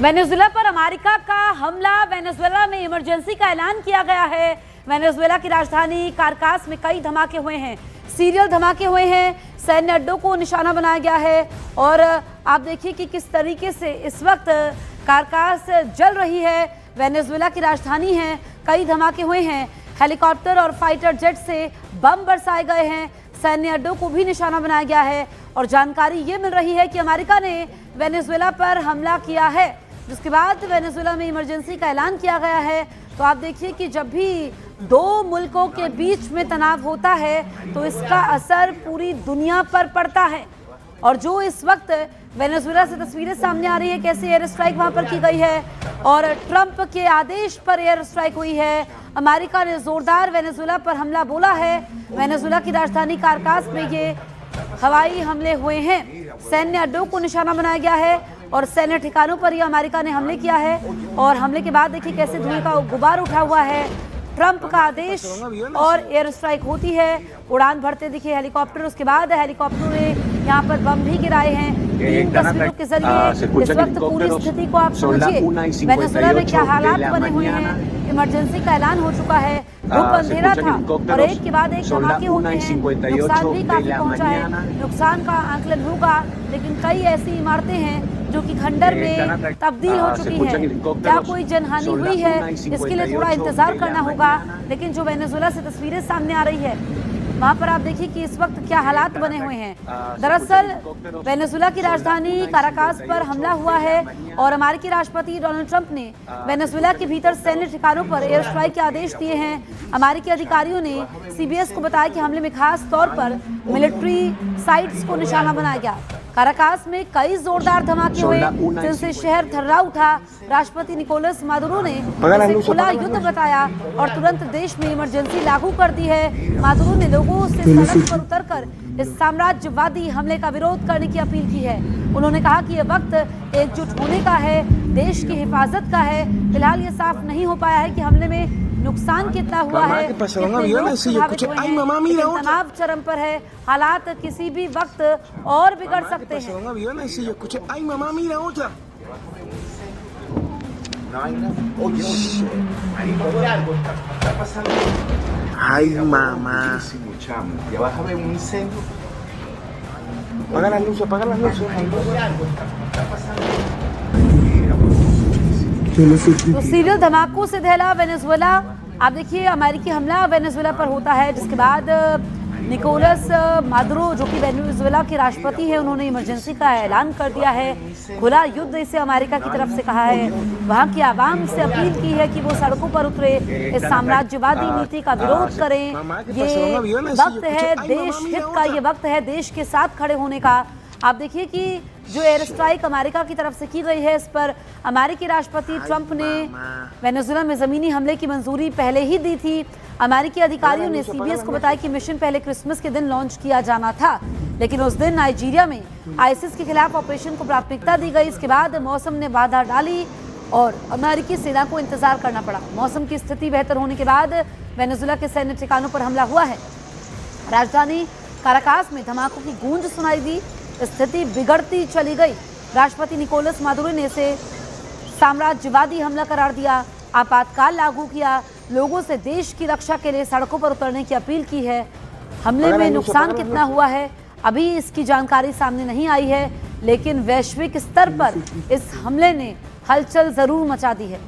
Venezuela पर America का हमला। वेनेजुएला में इमरजेंसी का ऐलान किया गया है। वेनेजुएला की राजधानी कारकास में कई धमाके हुए हैं, सीरियल धमाके हुए हैं, सैन्य अड्डों को निशाना बनाया गया है। और आप देखिए कि किस तरीके से इस वक्त कारकास जल रही है। वेनेजुएला की राजधानी है, कई धमाके हुए हैं, हेलीकॉप्टर और फाइटर जेट से बम बरसाए गए हैं, सैन्य अड्डों को भी निशाना बनाया गया है। और जानकारी ये मिल रही है कि अमेरिका ने वेनेजुएला पर हमला किया है, जिसके बाद वेनेजुएला में इमरजेंसी का ऐलान किया गया है। तो आप देखिए कि जब भी दो मुल्कों के बीच में तनाव होता है तो इसका असर पूरी दुनिया पर पड़ता है। और जो इस वक्त वेनेजुएला से तस्वीरें सामने आ रही है, कैसे एयर स्ट्राइक वहां पर की गई है और ट्रंप के आदेश पर एयर स्ट्राइक हुई है। अमेरिका ने जोरदार वेनेजुएला पर हमला बोला है। वेनेजुएला की राजधानी कारकास में ये हवाई हमले हुए हैं, सैन्य अड्डों को निशाना बनाया गया है और सैन्य ठिकानों पर यह अमेरिका ने हमले किया है। और हमले के बाद देखिए कैसे धुएं का गुबार उठा हुआ है। ट्रंप का आदेश और एयर स्ट्राइक होती है, उड़ान भरते दिखे हेलीकॉप्टर। उसके बाद हेलीकॉप्टरों ने यहाँ पर बम भी गिराए हैं। 3 तस्वीरों के जरिए इस वक्त पूरी स्थिति को आप समझिए। वेनेजुएला में क्या हालात बने हुए हैं। इमरजेंसी का ऐलान हो चुका है, धूप अंधेरा था और एक के बाद एक धमाके होते हैं। नुकसान भी काफी पहुंचा है, नुकसान का आकलन होगा, लेकिन कई ऐसी इमारतें हैं जो कि खंडर में तब्दील हो चुकी है। क्या कोई जनहानि हुई है, इसके लिए थोड़ा इंतजार करना होगा। लेकिन जो वेनेजुएला से तस्वीरें सामने आ रही है, वहां पर आप देखिए कि इस वक्त क्या हालात बने हुए हैं। दरअसल वेनेजुएला की राजधानी काराकास पर हमला हुआ है और अमेरिकी राष्ट्रपति डोनाल्ड ट्रंप ने वेनेजुएला के भीतर सैन्य ठिकानों पर एयर स्ट्राइक के आदेश दिए हैं। अमेरिकी अधिकारियों ने सीबीएस को बताया कि हमले में खास तौर पर मिलिट्री साइट्स को निशाना बनाया गया। काराकास में कई जोरदार धमाके हुए जिनसे शहर थर्रा उठा। राष्ट्रपति निकोलस मादुरो ने इसे खुला युद्ध बताया और तुरंत देश में इमरजेंसी लागू कर दी है। मादुरो ने लोगों से सड़क पर उतरकर इस साम्राज्यवादी हमले का विरोध करने की अपील की है। उन्होंने कहा कि यह वक्त एकजुट होने का है, देश की हिफाजत का है। फिलहाल ये साफ नहीं हो पाया है कि हमले में नुकसान कितना हुआ है, कितने लोग प्रभावित हुए हैं, लेकिन तनाव चरम पर है। हालात किसी भी वक्त और बिगड़ सकते हैं। Ay, mamá. Ya vas a ver un incendio. Apaga las luces, apaga las luces. तो सीरियल धमाकों से दहला वेनेजुएला। आप देखिए अमेरिकी हमला वेनेजुएला पर होता है, जिसके बाद निकोलस मादुरो जो कि वेनेजुएला के राष्ट्रपति हैं, उन्होंने इमरजेंसी का ऐलान कर दिया है। खुला युद्ध इसे अमेरिका की तरफ से कहा है। वहां की आवाम से अपील की है कि वो सड़कों पर उतरे, इस साम्राज्यवादी नीति का विरोध करें। ये वक्त है देश हित का, ये वक्त है देश के साथ खड़े होने का। आप देखिए कि जो एयर स्ट्राइक अमेरिका की तरफ से की गई है, इस पर अमेरिकी राष्ट्रपति ट्रंप ने वेनेजुएला में ज़मीनी हमले की मंजूरी पहले ही दी थी। अमेरिकी अधिकारियों ने सीबीएस को बताया कि मिशन पहले क्रिसमस के दिन लॉन्च किया जाना था, लेकिन उस दिन नाइजीरिया में आईसिस के खिलाफ ऑपरेशन को प्राथमिकता दी गई। इसके बाद मौसम ने बाधा डाली और अमेरिकी सेना को इंतजार करना पड़ा। मौसम की स्थिति बेहतर होने के बाद वेनेजुएला के सैन्य ठिकानों पर हमला हुआ है। राजधानी काराकास में धमाकों की गूंज सुनाई दी, स्थिति बिगड़ती चली गई। राष्ट्रपति निकोलस मादुरो ने इसे साम्राज्यवादी हमला करार दिया, आपातकाल लागू किया, लोगों से देश की रक्षा के लिए सड़कों पर उतरने की अपील की है। हमले में नुकसान कितना हुआ है अभी इसकी जानकारी सामने नहीं आई है, लेकिन वैश्विक स्तर पर इस हमले ने हलचल जरूर मचा दी है।